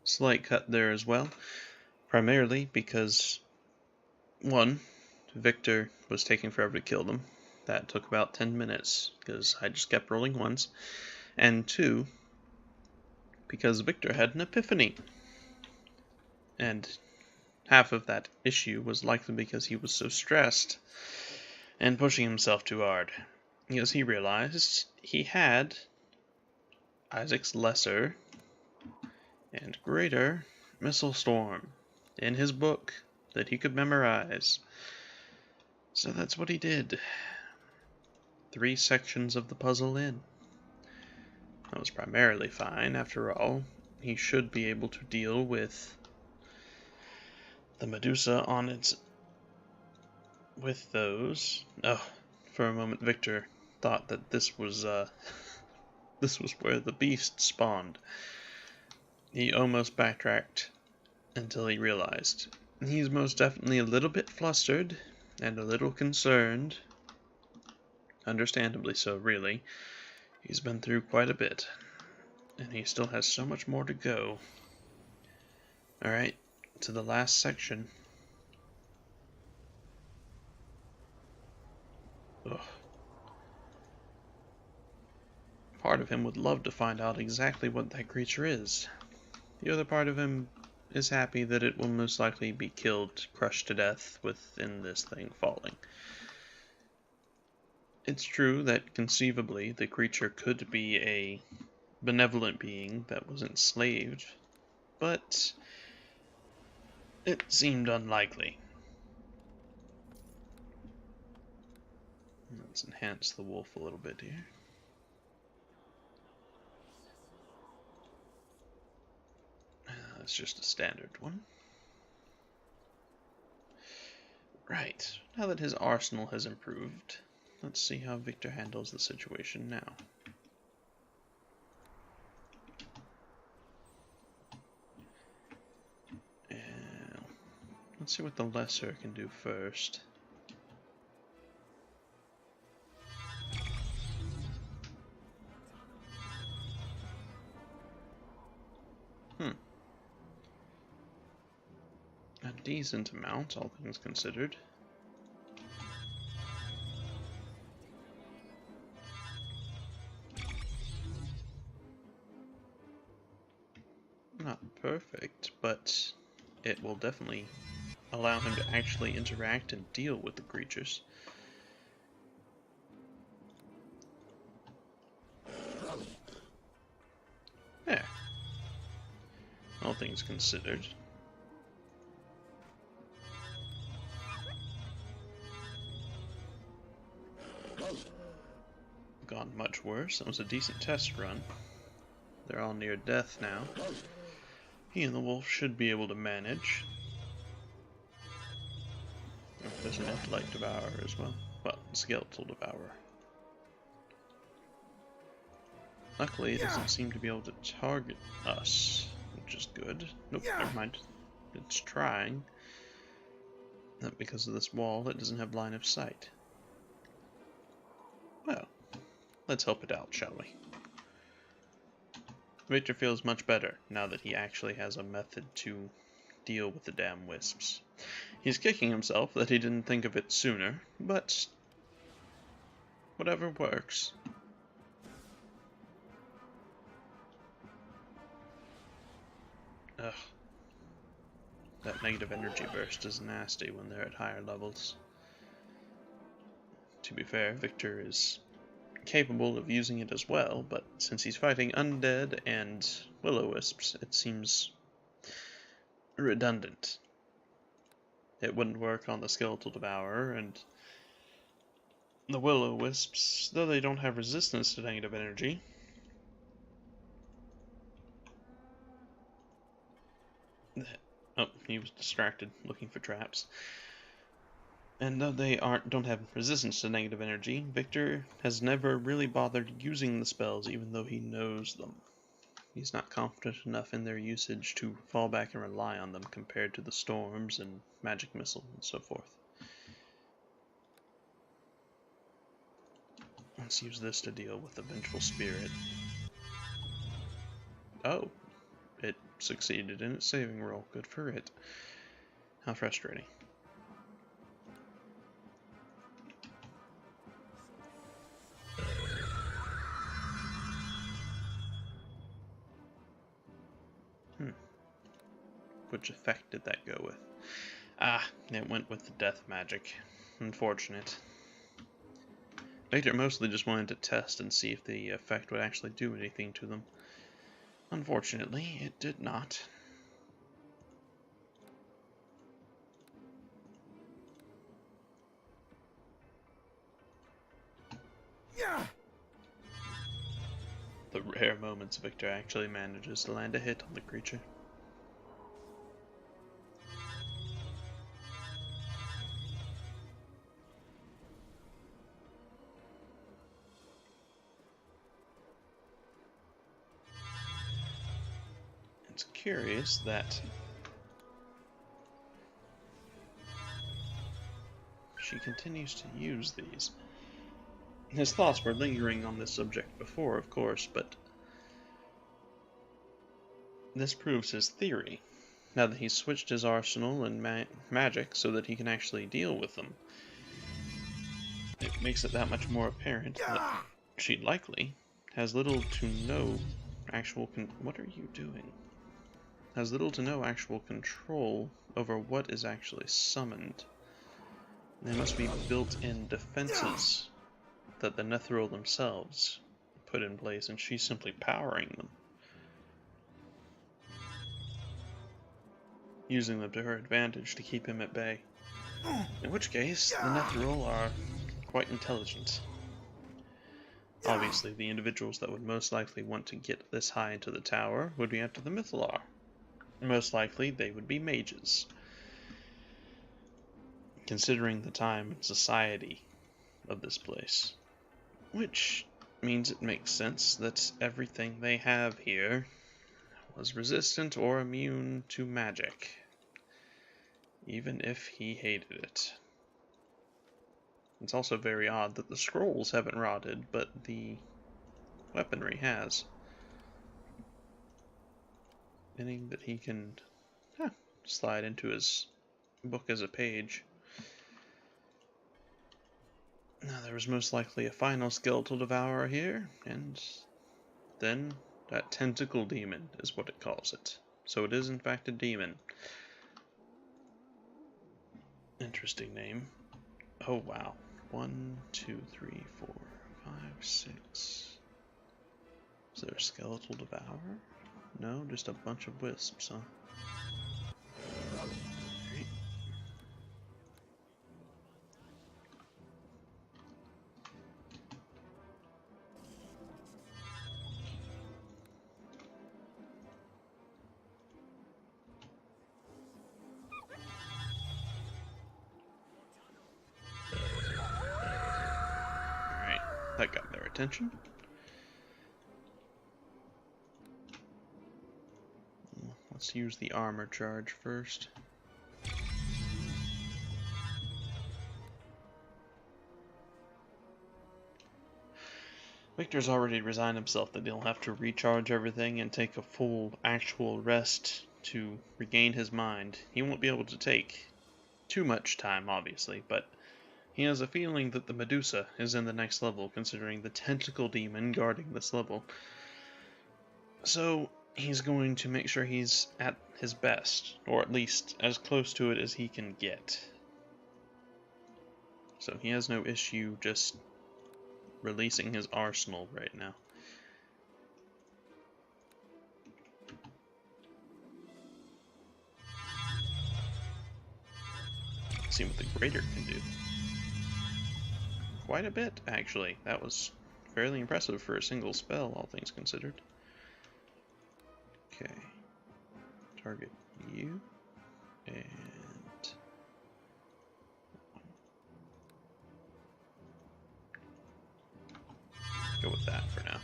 Slight cut there as well, primarily because, one, Victor was taking forever to kill them. That took about 10 minutes, because I just kept rolling once. And two, because Victor had an epiphany. And half of that issue was likely because he was so stressed and pushing himself too hard. Because he realized he had Isaac's lesser and greater missile storm in his book that he could memorize. So that's what he did. 3 sections of the puzzle in. That was primarily fine, after all. He should be able to deal with the Medusa on its... with those. Oh, for a moment Victor thought that this was where the beast spawned. He almost backtracked until he realized he's most definitely a little bit flustered and a little concerned. Understandably so, really. He's been through quite a bit, and he still has so much more to go. Alright, to the last section. Ugh. Part of him would love to find out exactly what that creature is. The other part of him is happy that it will most likely be killed, crushed to death within this thing falling. It's true that conceivably the creature could be a benevolent being that was enslaved, but it seemed unlikely. Let's enhance the wolf a little bit here. That's just a standard one. Right, now that his arsenal has improved, let's see how Victor handles the situation now. And let's see what the lesser can do first. A decent amount, all things considered. Not perfect, but it will definitely allow him to actually interact and deal with the creatures. There. All things considered. Gone much worse. That was a decent test run. They're all near death now. He and the wolf should be able to manage. Oh, there's an intellect devourer as well. Well, skeletal devourer. Luckily, it doesn't seem to be able to target us, which is good. Nope, never mind. It's trying. Not because of this wall, it doesn't have line of sight. Well, let's help it out, shall we? Victor feels much better now that he actually has a method to deal with the damn wisps. He's kicking himself that he didn't think of it sooner, but whatever works. Ugh. That negative energy burst is nasty when they're at higher levels. To be fair, Victor is capable of using it as well, but since he's fighting undead and will-o-wisps, it seems redundant. It wouldn't work on the skeletal devourer, and the will-o-wisps, though they don't have resistance to negative energy, oh, he was distracted looking for traps. And though they don't have resistance to negative energy, Victor has never really bothered using the spells even though he knows them. He's not confident enough in their usage to fall back and rely on them compared to the storms and magic missile and so forth. Let's use this to deal with the vengeful spirit. Oh, it succeeded in its saving roll. Good for it. How frustrating. Which effect did that go with? Ah, it went with the death magic. Unfortunate. Victor mostly just wanted to test and see if the effect would actually do anything to them. Unfortunately, it did not. The rare moments Victor actually manages to land a hit on the creature. It's curious that she continues to use these. His thoughts were lingering on this subject before, of course, but this proves his theory, now that he's switched his arsenal and magic so that he can actually deal with them. It makes it that much more apparent that she likely has little to no actual what are you doing? Has little to no actual control over what is actually summoned. There must be built-in defenses that the Netheril themselves put in place, and she's simply powering them, using them to her advantage to keep him at bay. In which case, the Netheril are quite intelligent. Obviously, the individuals that would most likely want to get this high into the tower would be after the Mythalar. Most likely, they would be mages, considering the time and society of this place. Which means it makes sense that everything they have here was resistant or immune to magic, even if he hated it. It's also very odd that the scrolls haven't rotted, but the weaponry has. Meaning that he can slide into his book as a page. Now, there was most likely a final skeletal devourer here, and then that tentacle demon is what it calls it. So it is in fact a demon. Interesting name. Oh wow. 1, 2, 3, 4, 5, 6. Is there a skeletal devourer? No, just a bunch of wisps, huh? Alright, that got their attention. Let's use the armor charge first. Victor's already resigned himself that he'll have to recharge everything and take a full actual rest to regain his mind. He won't be able to take too much time, obviously, but he has a feeling that the Medusa is in the next level, considering the tentacle demon guarding this level. So he's going to make sure he's at his best, or at least as close to it as he can get. So he has no issue just releasing his arsenal right now. Let's see what the Greater can do. Quite a bit, actually. That was fairly impressive for a single spell, all things considered. Okay. Target you. And go with that for now.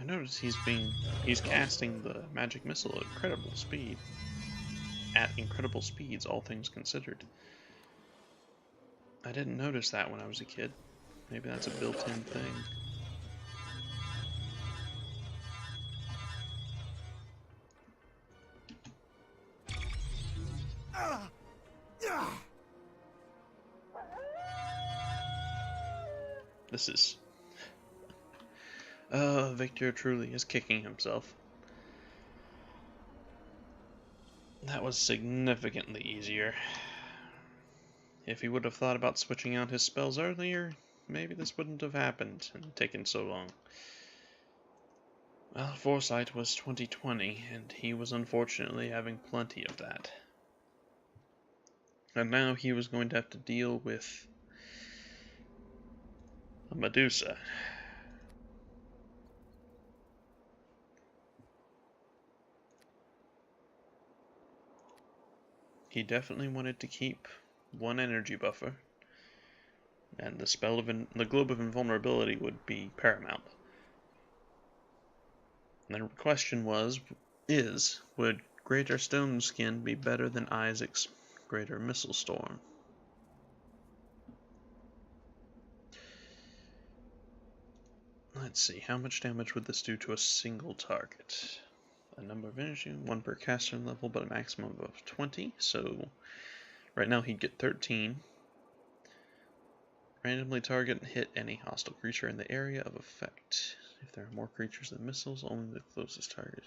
I notice he's casting the magic missile at incredible speed. At incredible speeds, all things considered. I didn't notice that when I was a kid. Maybe that's a built-in thing. This is... Victor truly is kicking himself. That was significantly easier. If he would have thought about switching out his spells earlier, maybe this wouldn't have happened and taken so long. Well, foresight was 2020, and he was unfortunately having plenty of that. And now he was going to have to deal with a Medusa. He definitely wanted to keep one energy buffer, and the globe of invulnerability would be paramount. And the question would Greater Stone Skin be better than Isaac's Greater Missile Storm? Let's see, how much damage would this do to a single target? A number of energy, 1 per caster level, but a maximum of 20, so right now he'd get 13. Randomly target and hit any hostile creature in the area of effect. If there are more creatures than missiles, only the closest target.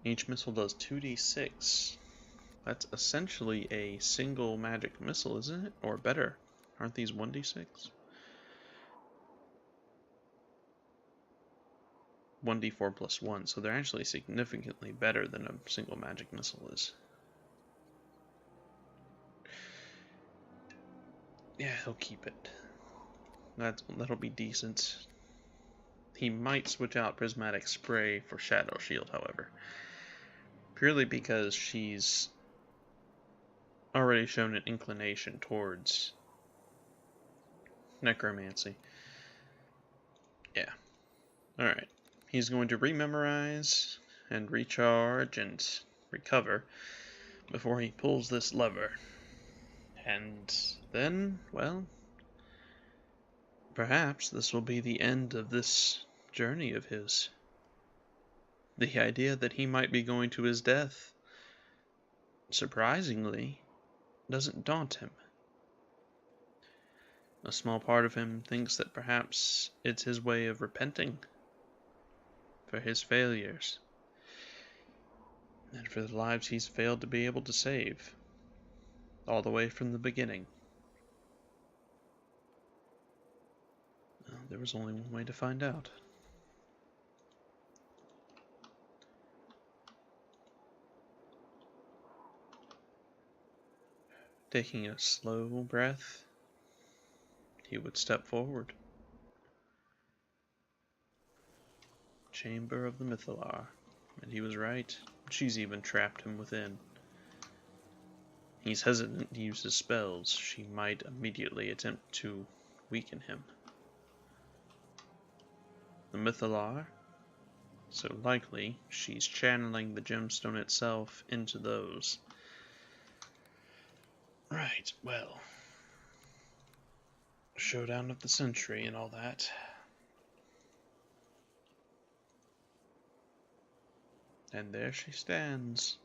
Each missile does 2d6. That's essentially a single magic missile, isn't it? Or better. Aren't these 1d6? 1d4 plus 1, so they're actually significantly better than a single magic missile is. Yeah, he'll keep it. That'll be decent. He might switch out Prismatic Spray for Shadow Shield, however. Purely because she's already shown an inclination towards necromancy. Yeah. Alright. He's going to rememorize and recharge and recover before he pulls this lever. And then, well, perhaps this will be the end of this journey of his. The idea that he might be going to his death, surprisingly, doesn't daunt him. A small part of him thinks that perhaps it's his way of repenting for his failures and for the lives he's failed to be able to save, all the way from the beginning. Well, there was only one way to find out. Taking a slow breath, he would step forward. Chamber of the Mythalar. And he was right. She's even trapped him within. He's hesitant to use his spells. She might immediately attempt to weaken him. The Mythalar? So likely, she's channeling the gemstone itself into those. Right, well. Showdown of the century and all that. And there she stands.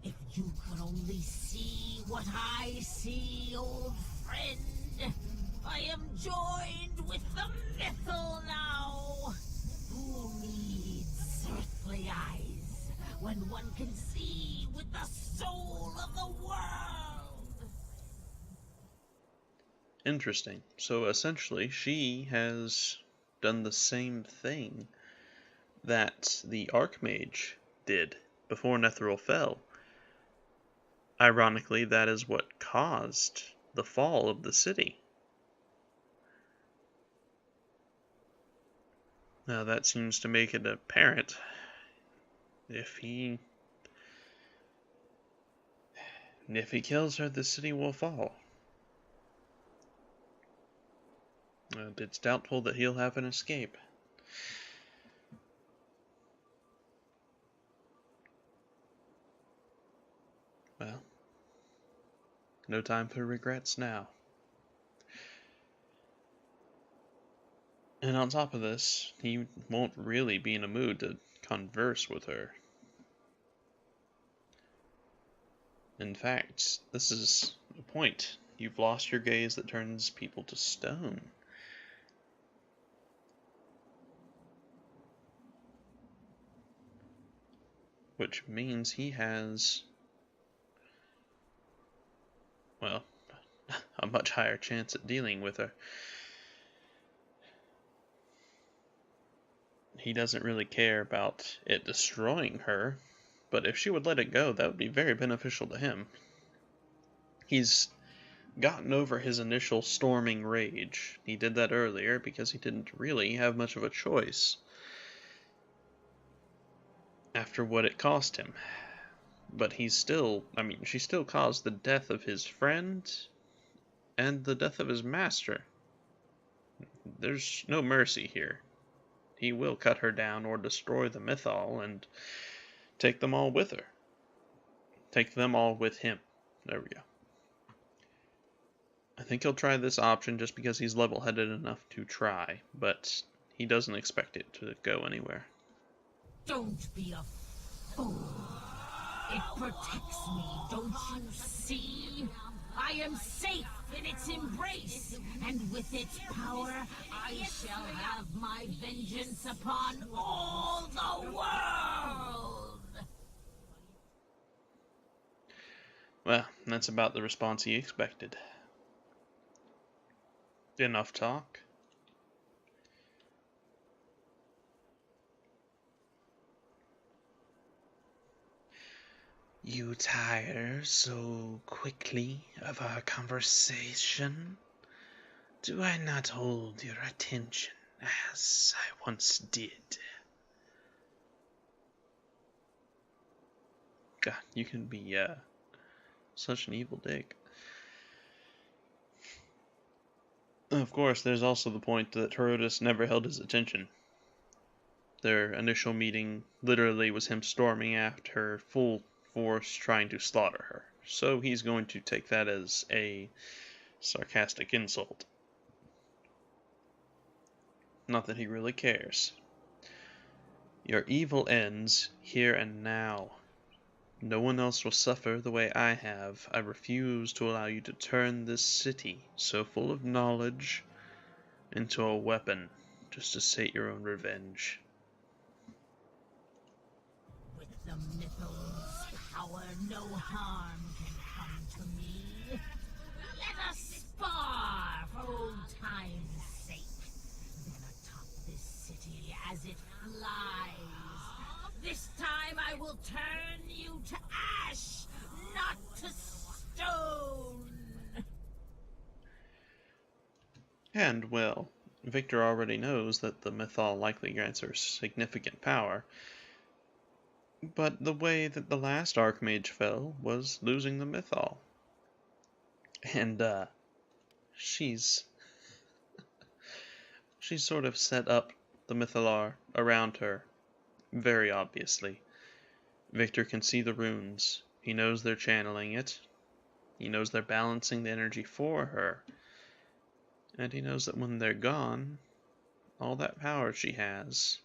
If you could only see what I see, old friend. I am joined with the Mythal now. Who needs earthly eyes when one can see with the soul of the world? Interesting. So essentially, she has done the same thing that the Archmage did before Netheril fell. Ironically, that is what caused the fall of the city. Now that seems to make it apparent if he kills her, the city will fall. It's doubtful that he'll have an escape. Well, no time for regrets now. And on top of this, he won't really be in a mood to converse with her. In fact, this is the point. You've lost your gaze that turns people to stone. Which means he has, well, a much higher chance at dealing with her. He doesn't really care about it destroying her, but if she would let it go, that would be very beneficial to him. He's gotten over his initial storming rage. He did that earlier because he didn't really have much of a choice after what it cost him. But she still caused the death of his friend and the death of his master. There's no mercy here. He will cut her down or destroy the Mythal and take them all with her. Take them all with him. There we go. I think he'll try this option just because he's level-headed enough to try, but he doesn't expect it to go anywhere. Don't be a fool. It protects me, don't you see? I am safe in its embrace, and with its power, I shall have my vengeance upon all the world! Well, that's about the response he expected. Enough talk. You tire so quickly of our conversation? Do I not hold your attention as I once did? God, you can be, such an evil dick. Of course, there's also the point that Herodotus never held his attention. Their initial meeting literally was him storming after her full force trying to slaughter her. So he's going to take that as a sarcastic insult. Not that he really cares. Your evil ends here and now. No one else will suffer the way I have. I refuse to allow you to turn this city, so full of knowledge, into a weapon just to sate your own revenge. With the Mythal's power, no harm can come to me. Let us spar for old time's sake. Then atop this city as it flies. This time I will turn you to ash, not to stone. And, well, Victor already knows that the Mythal likely grants her significant power. But the way that the last Archmage fell was losing the Mythal. And, she's sort of set up the Mythalar around her, very obviously. Victor can see the runes. He knows they're channeling it. He knows they're balancing the energy for her. And he knows that when they're gone, all that power she has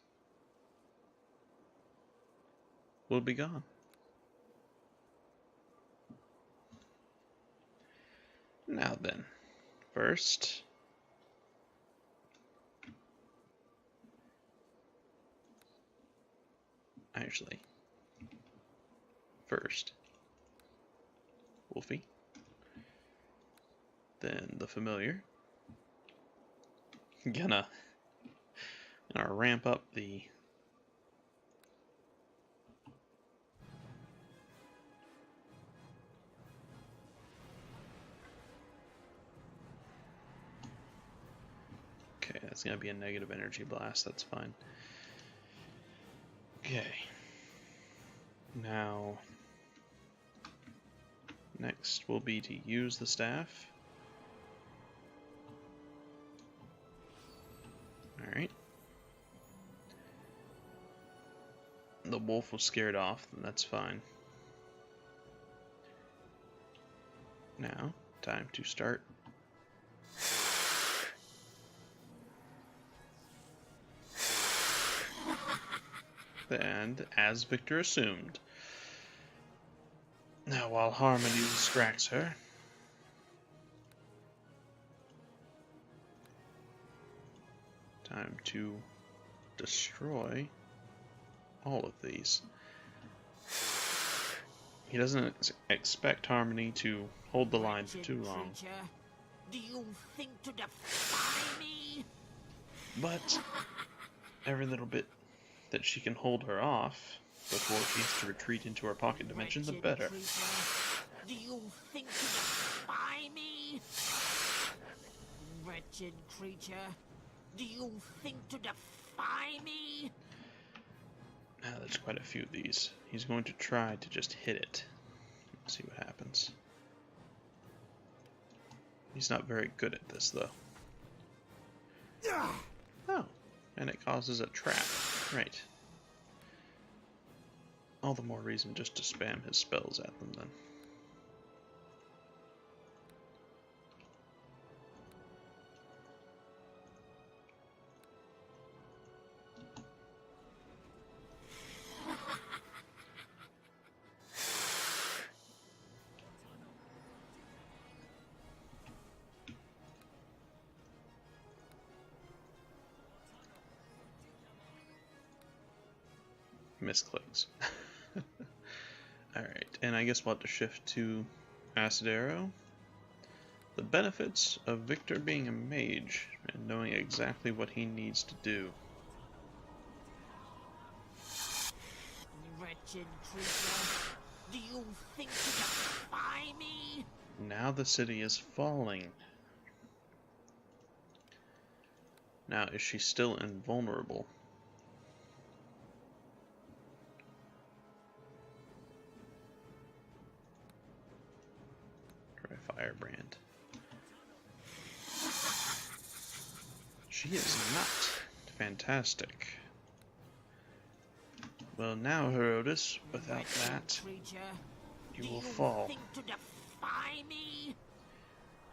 will be gone. Now then, first, Wolfie, then the familiar. Gonna ramp up the okay, that's gonna be a negative energy blast, that's fine. Okay. Now next will be to use the staff. Alright. The wolf was scared off, and that's fine. Now, time to start And as Victor assumed. Now, while Harmony distracts her, time to destroy all of these. He doesn't expect Harmony to hold the line for too long. Do you think to defy me? But every little bit that she can hold her off before she has to retreat into her pocket dimension, the better. Do you think to defy me? Wretched creature, do you think to defy me? Now there's quite a few of these. He's going to try to just hit it. Let's see what happens. He's not very good at this, though. Oh, and it causes a trap. Right. All the more reason just to spam his spells at them, then. Misclicks. Alright, and I guess we'll have to shift to Acid Arrow. The benefits of Victor being a mage and knowing exactly what he needs to do. Wretched creature, do you think to defy me? Now the city is falling. Now, is she still invulnerable? Firebrand. She is not. Fantastic. Well now, Herodes, without that, you will fall. Think to defy me?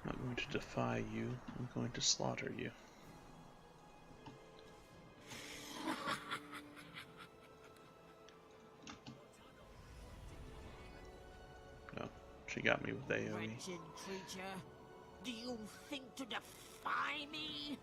I'm not going to defy you, I'm going to slaughter you. She got me with AoE. Wretched creature, do you think to defy me?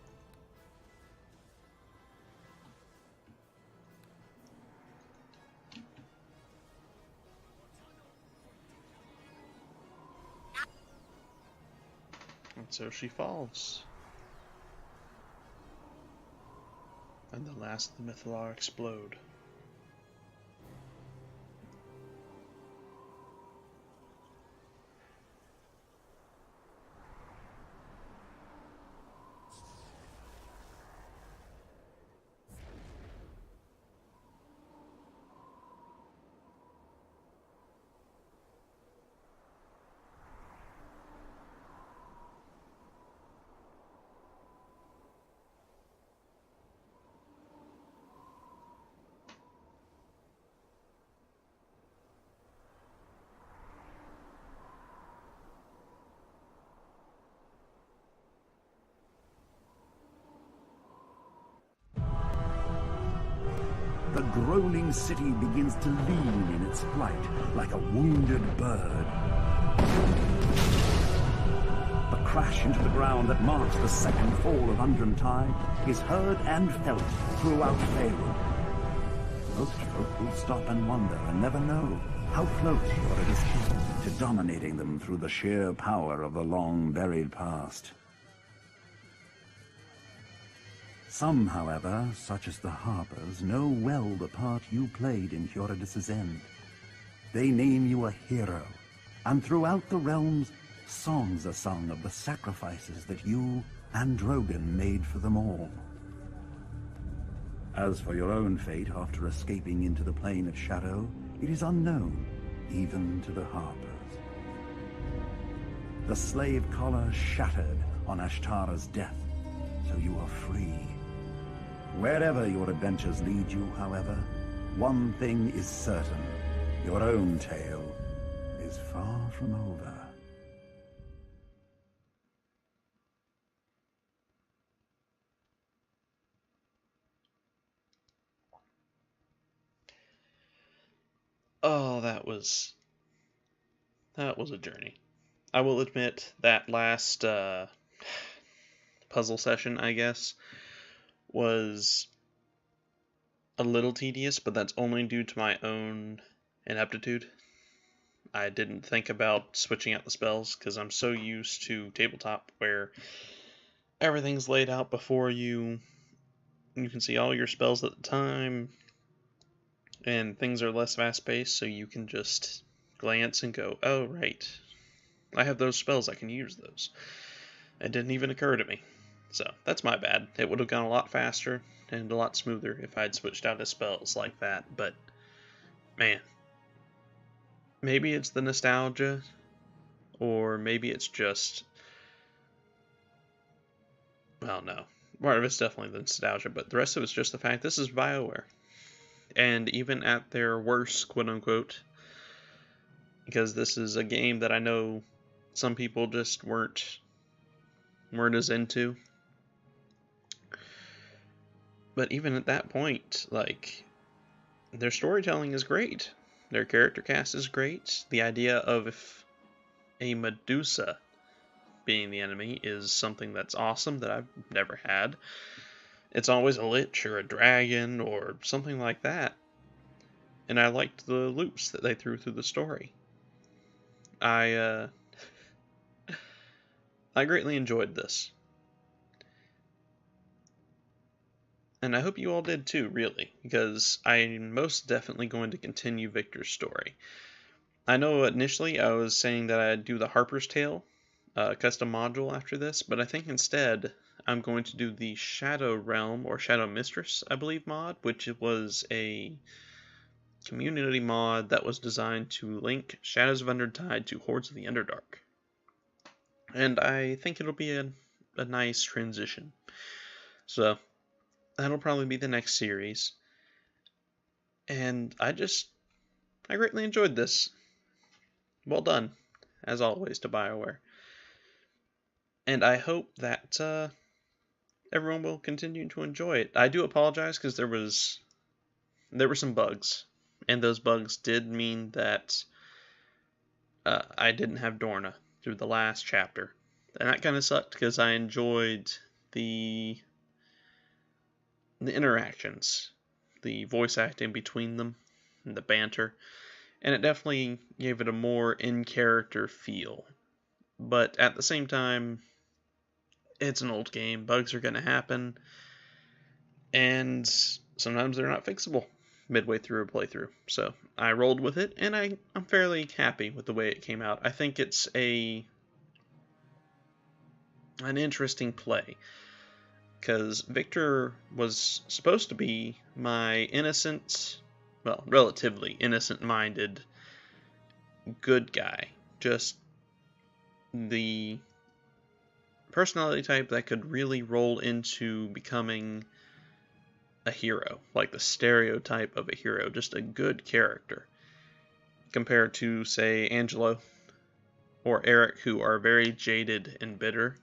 And so she falls. And the last of the Mythalar explode. The groaning city begins to lean in its flight like a wounded bird. The crash into the ground that marks the second fall of Undrentide is heard and felt throughout Faerun. Most folk will stop and wonder and never know how close Yorida's came to dominating them through the sheer power of the long-buried past. Some, however, such as the Harpers, know well the part you played in Hioridus' end. They name you a hero, and throughout the realms, songs are sung of the sacrifices that you and Drogon made for them all. As for your own fate after escaping into the Plane of Shadow, it is unknown, even to the Harpers. The slave collar shattered on Ashtara's death, so you are free. Wherever your adventures lead you, however, one thing is certain. Your own tale is far from over. Oh, that was a journey. I will admit that last puzzle session, I guess, was a little tedious, but that's only due to my own ineptitude. I didn't think about switching out the spells because I'm so used to tabletop where everything's laid out before you. You can see all your spells at the time, and things are less fast-paced, so you can just glance and go, oh, right, I have those spells, I can use those. It didn't even occur to me. So, that's my bad. It would have gone a lot faster and a lot smoother if I'd switched out his spells like that, but, man. Maybe it's the nostalgia, or maybe it's just... Well, no. Part of it's definitely the nostalgia, but the rest of it's just the fact this is BioWare. And even at their worst, quote-unquote, because this is a game that I know some people just weren't as into. But even at that point, like, their storytelling is great. Their character cast is great. The idea of a Medusa being the enemy is something that's awesome that I've never had. It's always a lich or a dragon or something like that. And I liked the loops that they threw through the story. I greatly enjoyed this. And I hope you all did too, really, because I'm most definitely going to continue Victor's story. I know initially I was saying that I'd do the Harper's Tale custom module after this, but I think instead I'm going to do the Shadow Realm, or Shadow Mistress, I believe, mod, which was a community mod that was designed to link Shadows of Undrentide to Hordes of the Underdark. And I think it'll be a nice transition. So, that'll probably be the next series. And I greatly enjoyed this. Well done, as always, to BioWare. And I hope that everyone will continue to enjoy it. I do apologize because there were some bugs. And those bugs did mean that I didn't have Dorna through the last chapter. And that kind of sucked because I enjoyed the interactions, the voice acting between them, and the banter, and it definitely gave it a more in-character feel. But at the same time, it's an old game, bugs are going to happen, and sometimes they're not fixable midway through a playthrough. So I rolled with it, and I'm fairly happy with the way it came out. I think it's an interesting play, because Victor was supposed to be my innocent, well, relatively innocent-minded good guy. Just the personality type that could really roll into becoming a hero, like the stereotype of a hero, just a good character, compared to, say, Angelo or Eric, who are very jaded and bitter.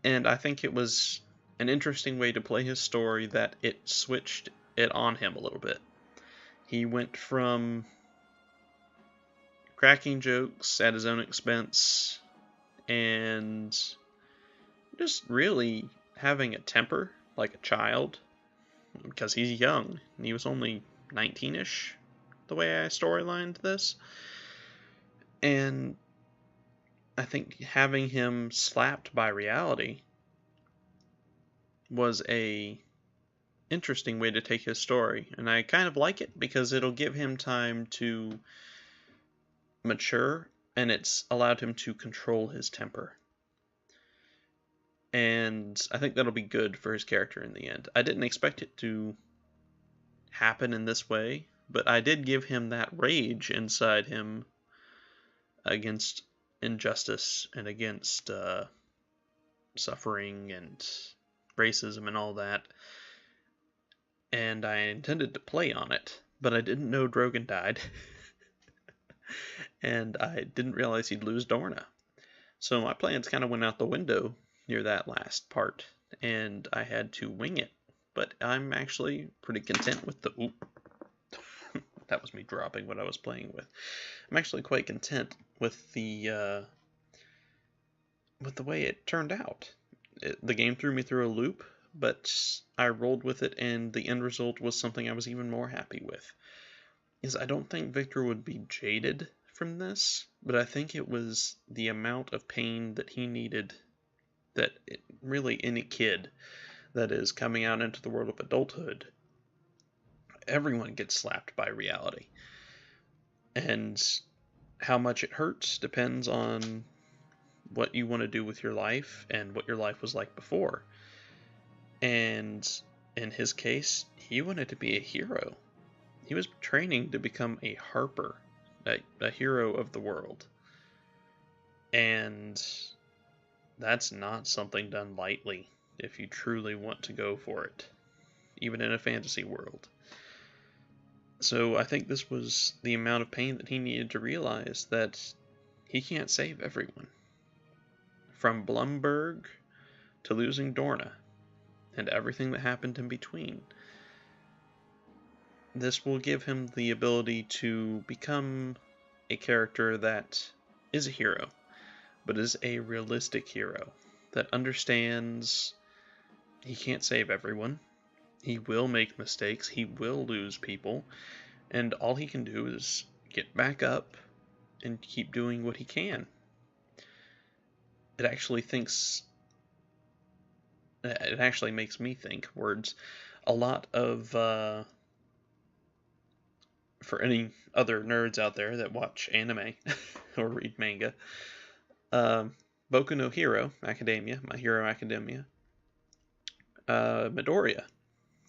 And I think it was an interesting way to play his story that it switched it on him a little bit. He went from cracking jokes at his own expense and just really having a temper like a child, because he's young. He was only 19-ish, the way I storylined this. And I think having him slapped by reality was a interesting way to take his story, and I kind of like it because it'll give him time to mature, and it's allowed him to control his temper. And I think that'll be good for his character in the end. I didn't expect it to happen in this way, but I did give him that rage inside him against injustice and against suffering and racism and all that. And I intended to play on it, but I didn't know Drogon died. And I didn't realize he'd lose Dorna. So my plans kind of went out the window near that last part, and I had to wing it. But I'm actually pretty content with the that was me dropping what I was playing with. I'm actually quite content with the way it turned out. The game threw me through a loop, but I rolled with it, and the end result was something I was even more happy with. Is I don't think Victor would be jaded from this, but I think it was the amount of pain that he needed that really any kid that is coming out into the world of adulthood, everyone gets slapped by reality. And how much it hurts depends on what you want to do with your life and what your life was like before. And in his case, he wanted to be a hero. He was training to become a harper, a hero of the world. And that's not something done lightly if you truly want to go for it, even in a fantasy world. So I think this was the amount of pain that he needed to realize that he can't save everyone. From Blumberg to losing Dorna, and everything that happened in between. This will give him the ability to become a character that is a hero, but is a realistic hero that understands he can't save everyone. He will make mistakes, he will lose people, and all he can do is get back up and keep doing what he can. It actually makes me think words. A lot of, for any other nerds out there that watch anime or read manga, Boku no Hero Academia, My Hero Academia, Midoriya,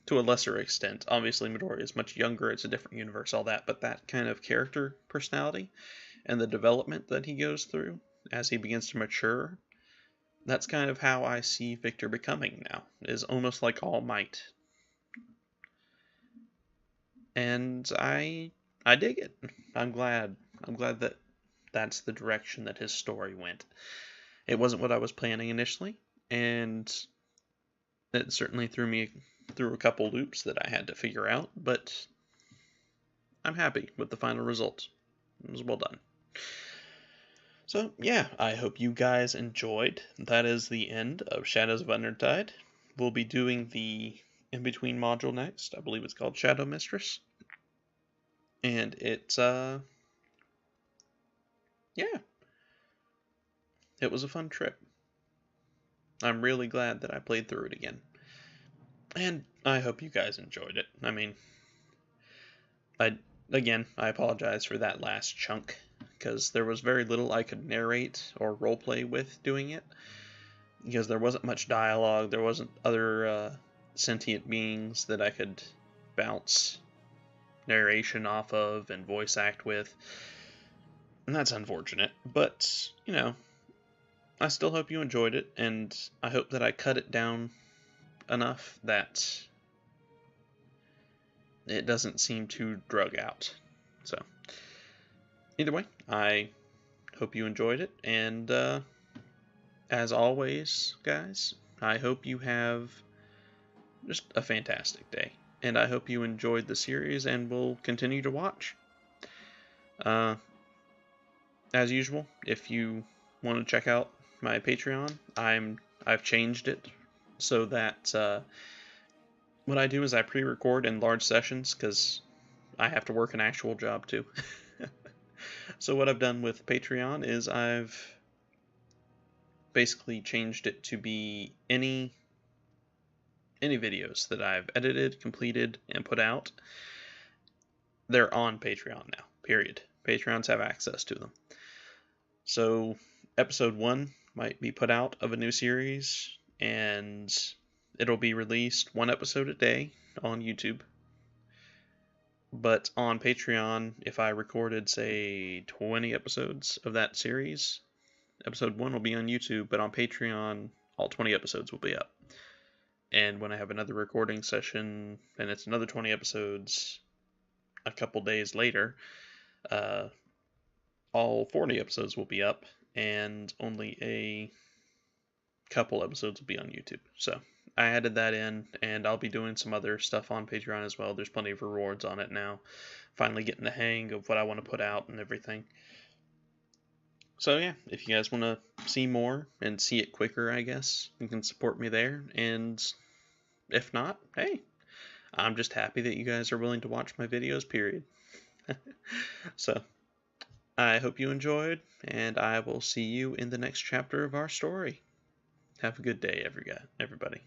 to a lesser extent. Obviously, Midoriya is much younger, it's a different universe, all that, but that kind of character personality and the development that he goes through as he begins to mature, that's kind of how I see Victor becoming now, is almost like All Might. And I dig it. I'm glad that that's the direction that his story went. It wasn't what I was planning initially, and it certainly threw me through a couple loops that I had to figure out, but I'm happy with the final result. It was well done. So, yeah, I hope you guys enjoyed. That is the end of Shadows of Undrentide. We'll be doing the in-between module next. I believe it's called Shadow Mistress. And it's, yeah. It was a fun trip. I'm really glad that I played through it again. And I hope you guys enjoyed it. I mean, I apologize for that last chunk, because there was very little I could narrate or roleplay with doing it, because there wasn't much dialogue, there wasn't other sentient beings that I could bounce narration off of and voice act with, and that's unfortunate, but, you know, I still hope you enjoyed it, and I hope that I cut it down enough that it doesn't seem too drug out. So, either way, I hope you enjoyed it, and as always, guys, I hope you have just a fantastic day, and I hope you enjoyed the series and will continue to watch. As usual, if you want to check out my Patreon, I've changed it so that what I do is I pre-record in large sessions, because I have to work an actual job too. So what I've done with Patreon is I've basically changed it to be any videos that I've edited, completed, and put out. They're on Patreon now, period. Patreons have access to them. So episode 1 might be put out of a new series, and it'll be released 1 episode a day on YouTube. But on Patreon, if I recorded, say, 20 episodes of that series, episode 1 will be on YouTube, but on Patreon, all 20 episodes will be up. And when I have another recording session, and it's another 20 episodes a couple days later, all 40 episodes will be up, and only a couple episodes will be on YouTube. So I added that in, and I'll be doing some other stuff on Patreon as well. There's plenty of rewards on it now. Finally getting the hang of what I want to put out and everything. So yeah, if you guys want to see more and see it quicker, I guess, you can support me there. And if not, hey, I'm just happy that you guys are willing to watch my videos, period. So I hope you enjoyed, and I will see you in the next chapter of our story. Have a good day, everybody.